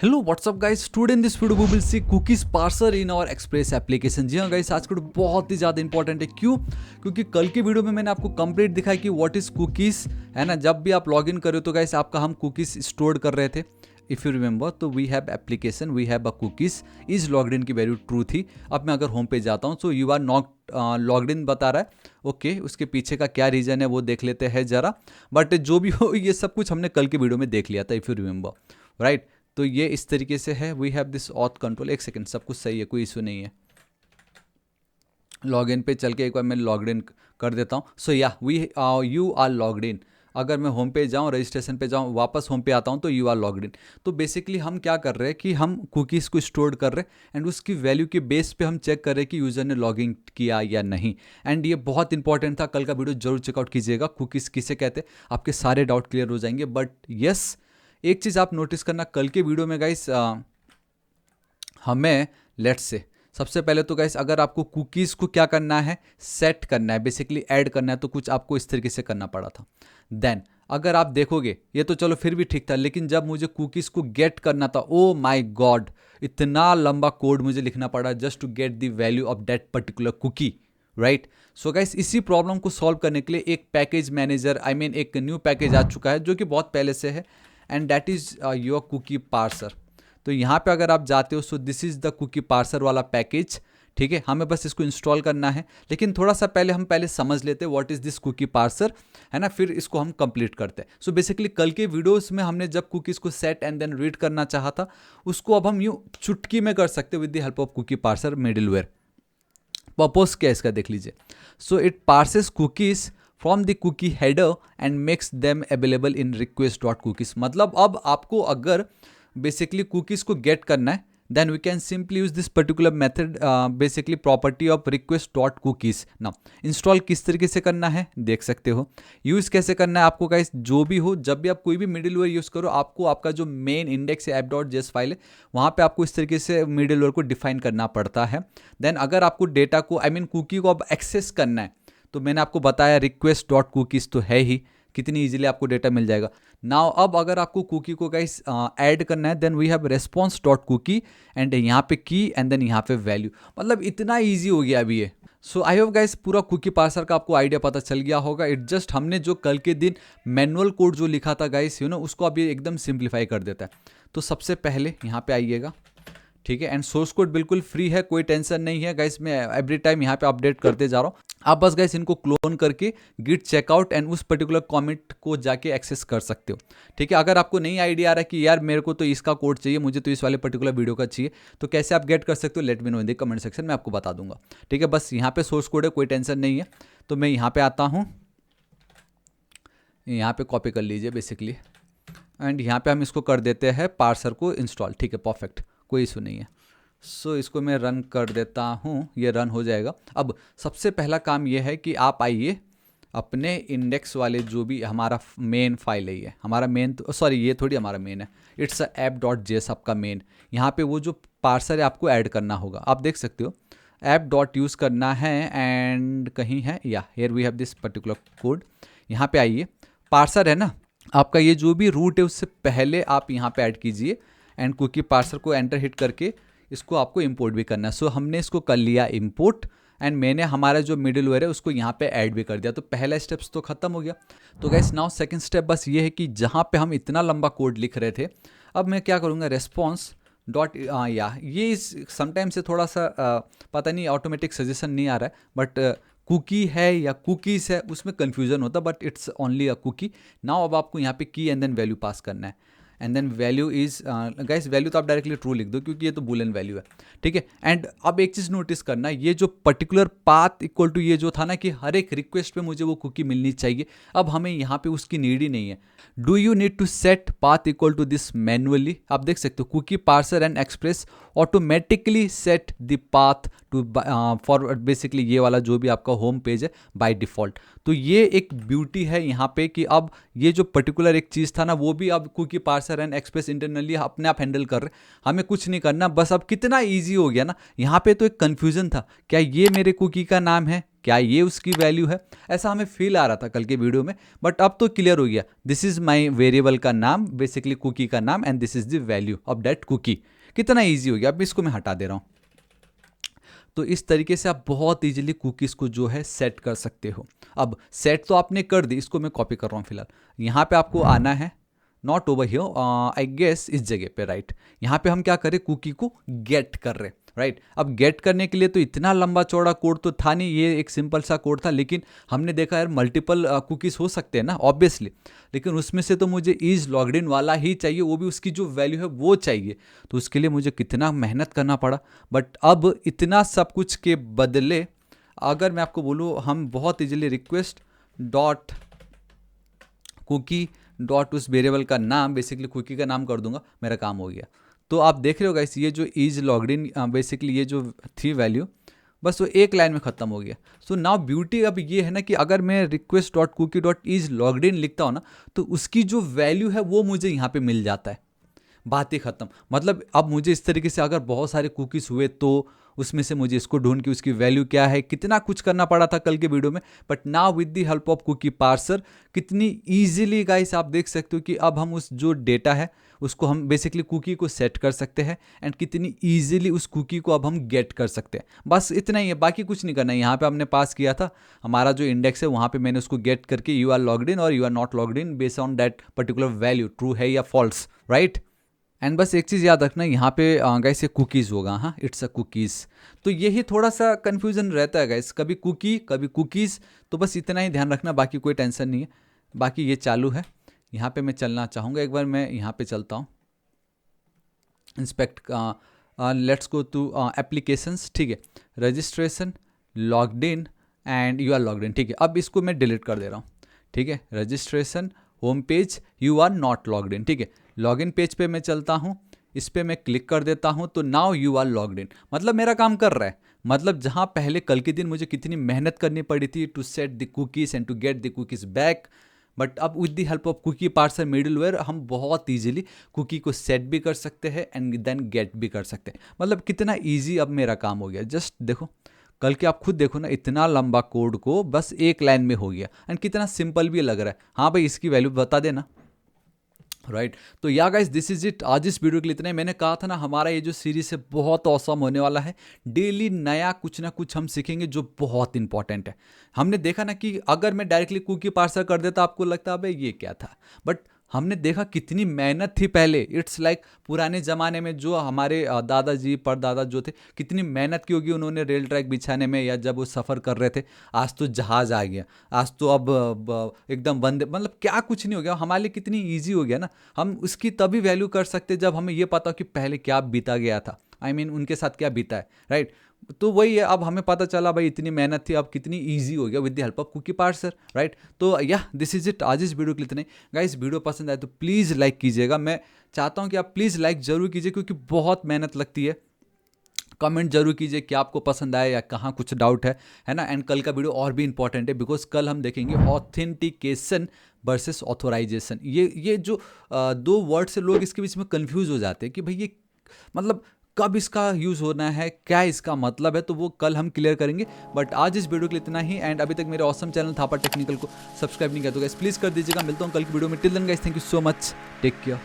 Hello what's up guys, today in this video we will see cookies parser in our express application. जी हाँ गाइस, आज का video बहुत ही ज़्यादा इंपॉर्टेंट है। क्यों? क्योंकि कल की वीडियो में मैंने आपको कंप्लीट दिखाया कि व्हाट इज कुकीज, है ना। जब भी आप लॉग इन करो तो गाइस आपका हम कुकीज स्टोर कर रहे थे। इफ़ यू रिमेंबर, तो we have application, we have a cookies is logged in की वैल्यू ट्रू थी। अब मैं अगर होम पे जाता हूँ तो you are not logged in बता रहा है। ओके, उसके पीछे का क्या रीज़न है वो देख लेते हैं ज़रा। बट जो भी हो, ये सब कुछ हमने कल की वीडियो में देख लिया था, इफ़ यू रिमेंबर, राइट। तो ये इस तरीके से है। We have this auth control. एक सेकंड, सब कुछ सही है, कोई इशू नहीं है। लॉग इन पे चल के एक बार मैं लॉग इन कर देता हूँ। So yeah we you are logged in. अगर मैं होम पे जाऊँ, रजिस्ट्रेशन पे जाऊँ, वापस होम पे आता हूँ तो यू आर लॉग्ड इन। तो बेसिकली हम क्या कर रहे हैं कि हम कुकीज़ को स्टोर कर रहे हैं एंड उसकी वैल्यू के बेस पे हम चेक कर रहे हैं कि यूज़र ने लॉग इन किया या नहीं। एंड ये बहुत इंपॉर्टेंट था, कल का वीडियो जरूर चेकआउट कीजिएगा। कुकीज़ किसे कहते हैं, आपके सारे डाउट क्लियर हो जाएंगे। बट यस, एक चीज़ आप नोटिस करना कल के वीडियो में गाइस, हमें लेट्स से सबसे पहले तो गाइस, अगर आपको कुकीज़ को क्या करना है, सेट करना है, बेसिकली ऐड करना है, तो कुछ आपको इस तरीके से करना पड़ा था। देन अगर आप देखोगे, ये तो चलो फिर भी ठीक था, लेकिन जब मुझे कुकीज़ को गेट करना था, ओ माय गॉड, इतना लंबा कोड मुझे लिखना पड़ा just to get the value of that particular cookie, right. So guys, इसी प्रॉब्लम को सॉल्व करने के लिए एक पैकेज मैनेजर, आई मीन एक न्यू पैकेज आ चुका है जो कि बहुत पहले से है, and that is your cookie parser. तो यहाँ पे अगर आप जाते हो, so this is the cookie parser वाला पैकेज। ठीक है, हमें बस इसको इंस्टॉल करना है, लेकिन थोड़ा सा पहले हम समझ लेते हैं what is this cookie parser, है ना, फिर इसको हम कंप्लीट करते हैं। सो बेसिकली कल के वीडियोस में हमने जब कुकीज़ को सेट एंड देन रीड करना चाहा था, उसको अब हम यूँ चुटकी में कर सकते हैं with the help of cookie parser middleware. Purpose क्या है इसका, देख लीजिए। So it parses cookies from the cookie header and makes them available in request dot cookies. मतलब अब आपको अगर बेसिकली कुकीज को गेट करना है, then we can simply use this particular method, basically property of request dot cookies. Now install किस तरीके से करना है देख सकते हो। यूज कैसे करना है आपको गाइस, जो भी हो, जब भी आप कोई भी मिडिलवेयर यूज करो, आपको आपका जो main index app dot JS file है, वहाँ पे आपको इस तरीके से मिडिलवेयर को डिफाइन करना पड़ता है। देन अगर आपको डेटा को, आई मीन कुकी को अब एक्सेस करना है, तो मैंने आपको बताया रिक्वेस्ट डॉट कुकीज तो है ही, कितनी इजीली आपको डेटा मिल जाएगा। नाउ अब अगर आपको कुकी को गाइस ऐड करना है, then we have response dot cookie and यहाँ पे की एंड देन यहाँ पे वैल्यू। मतलब इतना ईजी हो गया अभी ये। सो आई होप गाइस पूरा कुकी पार्सर का आपको आइडिया पता चल गया होगा। इट जस्ट हमने जो कल के दिन मैनुअल कोड जो लिखा था गाइस, यू नो, उसको अभी एकदम सिंप्लीफाई कर देता है। तो सबसे पहले यहाँ पे आइएगा, ठीक है, एंड सोर्स कोड बिल्कुल फ्री है, कोई टेंशन नहीं है गाइस। मैं एवरी टाइम यहाँ पे अपडेट करते जा रहा हूँ। आप बस गाइस इनको क्लोन करके गिट चेकआउट एंड उस पर्टिकुलर कमेंट को जाके एक्सेस कर सकते हो। ठीक है, अगर आपको नहीं आइडिया आ रहा है कि यार मेरे को तो इसका कोड चाहिए, मुझे तो इस वाले पर्टिकुलर वीडियो का चाहिए, तो कैसे आप गेट कर सकते हो, let me know in the comment section में, आपको बता दूंगा। ठीक है, बस यहाँ पे सोर्स कोड है, कोई टेंशन नहीं है। तो मैं यहाँ पे आता हूँ, यहाँ पे कॉपी कर लीजिए बेसिकली, एंड यहाँ पे हम इसको कर देते हैं पार्सर को इंस्टॉल। ठीक है, परफेक्ट, कोई इशू नहीं है। सो इसको मैं रन कर देता हूँ, ये रन हो जाएगा। अब सबसे पहला काम ये है कि आप आइए अपने इंडेक्स वाले जो भी हमारा मेन फाइल है, ये हमारा मेन, तो सॉरी ये थोड़ी हमारा मेन है, it's a app dot JS आपका मेन। यहाँ पे वो जो पार्सर है आपको ऐड करना होगा, आप देख सकते हो ऐप डॉट यूज़ करना है, एंड कहीं है या here we have this particular code. यहाँ पे आइए, पार्सर है ना आपका, ये जो भी रूट है उससे पहले आप यहाँ पे ऐड कीजिए, एंड कुकी पार्सर को एंटर हिट करके इसको आपको इंपोर्ट भी करना है। सो हमने इसको कर लिया इंपोर्ट, एंड मैंने हमारा जो मिडिलवेयर है उसको यहाँ पे ऐड भी कर दिया। तो पहला स्टेप्स तो खत्म हो गया। तो गाइस नाउ सेकंड स्टेप बस ये है कि जहाँ पे हम इतना लंबा कोड लिख रहे थे, अब मैं क्या करूँगा, रेस्पॉन्स डॉट, या ये समटाइम से थोड़ा सा पता नहीं ऑटोमेटिक सजेशन नहीं आ रहा है, बट कुकी है या कुकीज़ है उसमें कन्फ्यूजन होता है, but it's only a cookie. Now अब आपको यहाँ पे की एंड देन वैल्यू पास करना है, and then value is, guys value तो आप डायरेक्टली ट्रू लिख दो क्योंकि ये तो बूलियन वैल्यू है। ठीक है, एंड अब एक चीज़ नोटिस करना, ये जो पर्टिकुलर पाथ इक्वल टू ये जो था ना कि हर एक रिक्वेस्ट पे मुझे वो कुकी मिलनी चाहिए, अब हमें यहाँ पे उसकी नीड ही नहीं है। Do you need to set path equal to this manually, आप देख सकते हो cookie parser and express automatically set the path to for basically ये वाला जो भी आपका होम पेज है बाय डिफ़ॉल्ट। तो ये एक ब्यूटी है यहाँ पे कि अब ये जो पर्टिकुलर एक चीज़ था ना, वो भी अब cookie parser and express internally अपने आप हैंडल कर रहे, हमें कुछ नहीं करना। बस अब कितना ईजी हो गया ना। यहाँ पे तो एक कन्फ्यूज़न था, क्या ये मेरे कुकी का नाम है, क्या ये उसकी वैल्यू है, ऐसा हमें फील आ रहा था कल के वीडियो में, बट अब तो क्लियर हो गया। दिस इज माई वेरिएबल का नाम, बेसिकली कुकी का नाम, and this is the value of that cookie. कितना ईजी हो गया। अब इसको मैं हटा दे रहा हूँ। तो इस तरीके से आप बहुत इजीली कुकीज़ को जो है सेट कर सकते हो। अब सेट तो आपने कर दी, इसको मैं कॉपी कर रहा हूँ फिलहाल। यहाँ पे आपको आना है, not over here, I guess इस जगह पे, राइट। यहाँ पे हम क्या करें, कुकी को गेट कर रहे, राइट। अब गेट करने के लिए तो इतना लंबा चौड़ा कोड तो था नहीं, ये एक सिंपल सा कोड था, लेकिन हमने देखा यार मल्टीपल कुकीज़ हो सकते हैं ना, ऑब्वियसली, लेकिन उसमें से तो मुझे इज लॉग्ड इन वाला ही चाहिए, वो भी उसकी जो वैल्यू है वो चाहिए। तो उसके लिए मुझे कितना मेहनत करना पड़ा। बट अब इतना सब कुछ के बदले अगर मैं आपको बोलूँ, हम बहुत easily request dot cookie dot उस वेरिएबल का नाम, बेसिकली कुकी का नाम कर दूंगा, मेरा काम हो गया। तो आप देख रहे हो गाइस, ये जो इज लॉग्ड इन, बेसिकली ये जो थी वैल्यू, बस वो एक लाइन में ख़त्म हो गया। सो नाउ ब्यूटी अब ये है ना कि अगर मैं request dot cookie dot is logged in लिखता हूँ ना, तो उसकी जो वैल्यू है वो मुझे यहाँ पे मिल जाता है, बात ही ख़त्म। मतलब अब मुझे इस तरीके से अगर बहुत सारे कुकीज़ हुए तो उसमें से मुझे इसको ढूंढ के उसकी वैल्यू क्या है, कितना कुछ करना पड़ा था कल के वीडियो में। But now with the help of cookie parser कितनी इजीली गाइस आप देख सकते हो कि अब हम उस जो डेटा है उसको हम बेसिकली कुकी को सेट कर सकते हैं, एंड कितनी इजीली उस कुकी को अब हम गेट कर सकते हैं। बस इतना ही है, बाकी कुछ नहीं करना है। यहाँ पे हमने पास किया था हमारा जो इंडेक्स है, वहाँ पे मैंने उसको गेट करके यू आर लॉग्ड इन और you are not logged in based on that particular value, true है या फॉल्स, राइट। एंड बस एक चीज़ याद रखना, यहाँ पे गाइस ये कुकीज़ होगा, हाँ इट्स अ कुकीज़। तो यही थोड़ा सा कन्फ्यूजन रहता है गाइस, कभी कुकी कभी कुकीज़, तो बस इतना ही ध्यान रखना, बाकी कोई टेंशन नहीं है। बाकी ये चालू है। यहाँ पे मैं चलना चाहूँगा, एक बार मैं यहाँ पे चलता हूँ, inspect, let's go to applications, ठीक है, registration, logged in and you are logged in, ठीक है। अब इसको मैं डिलीट कर दे रहा हूँ, ठीक है। Registration, home page, you are not logged in, ठीक है। लॉगिन पेज पे मैं चलता हूँ, इस पर मैं क्लिक कर देता हूँ, तो now you are logged in, मतलब मेरा काम कर रहा है। मतलब जहाँ पहले कल के दिन मुझे कितनी मेहनत करनी पड़ी थी to set the cookies and to get the cookies back, but अब with the help of cookie parser middleware हम बहुत इजीली कुकी को सेट भी कर सकते हैं एंड देन गेट भी कर सकते हैं। मतलब कितना इजी अब मेरा काम हो गया। जस्ट देखो, कल के आप खुद देखो ना, इतना लंबा कोड को बस एक लाइन में हो गया, एंड कितना सिंपल भी लग रहा है। हाँ भाई, इसकी वैल्यू बता देना, राइट। तो या गाइस, दिस इज इट। आज इस वीडियो के लिए इतना ही। मैंने कहा था ना, हमारा ये जो सीरीज है बहुत औसम होने वाला है। डेली नया कुछ ना कुछ हम सीखेंगे जो बहुत इंपॉर्टेंट है। हमने देखा ना कि अगर मैं डायरेक्टली कुकी पार्सर कर देता, आपको लगता है भाई ये क्या था, बट हमने देखा कितनी मेहनत थी पहले। इट्स लाइक पुराने ज़माने में जो हमारे दादाजी परदादा जो थे, कितनी मेहनत की होगी उन्होंने रेल ट्रैक बिछाने में, या जब वो सफ़र कर रहे थे। आज तो जहाज़ आ गया, आज तो अब एकदम बंद, मतलब क्या कुछ नहीं हो गया, हमारे लिए कितनी ईजी हो गया ना। हम उसकी तभी वैल्यू कर सकते जब हमें ये पता हो कि पहले क्या बीता गया था, आई मीन उनके साथ क्या बीता है, राइट। तो वही है, अब हमें पता चला भाई इतनी मेहनत थी, अब कितनी इजी हो गया with the help of cookie parser, right. तो या दिस इज इट आज इस वीडियो के लिए इतने। गाइस, वीडियो पसंद आए तो प्लीज़ लाइक कीजिएगा। मैं चाहता हूं कि आप प्लीज़ लाइक जरूर कीजिए, क्योंकि बहुत मेहनत लगती है। कमेंट जरूर कीजिए कि आपको पसंद आया या कहाँ कुछ डाउट है ना। एंड कल का वीडियो और भी इंपॉर्टेंट है, बिकॉज कल हम देखेंगे ऑथेंटिकेशन वर्सेस ऑथोराइजेशन। ये जो दो वर्ड से लोग इसके बीच में कंफ्यूज हो जाते हैं कि भाई ये मतलब कब इसका यूज़ होना है, क्या इसका मतलब है, तो वो कल हम क्लियर करेंगे। बट आज इस वीडियो के लिए इतना ही। एंड अभी तक मेरे ऑसम चैनल थापा टेक्निकल को सब्सक्राइब नहीं किया तो गाइस प्लीज़ कर दीजिएगा। मिलता हूँ कल की वीडियो में। Till then guys, thank you so much, take care.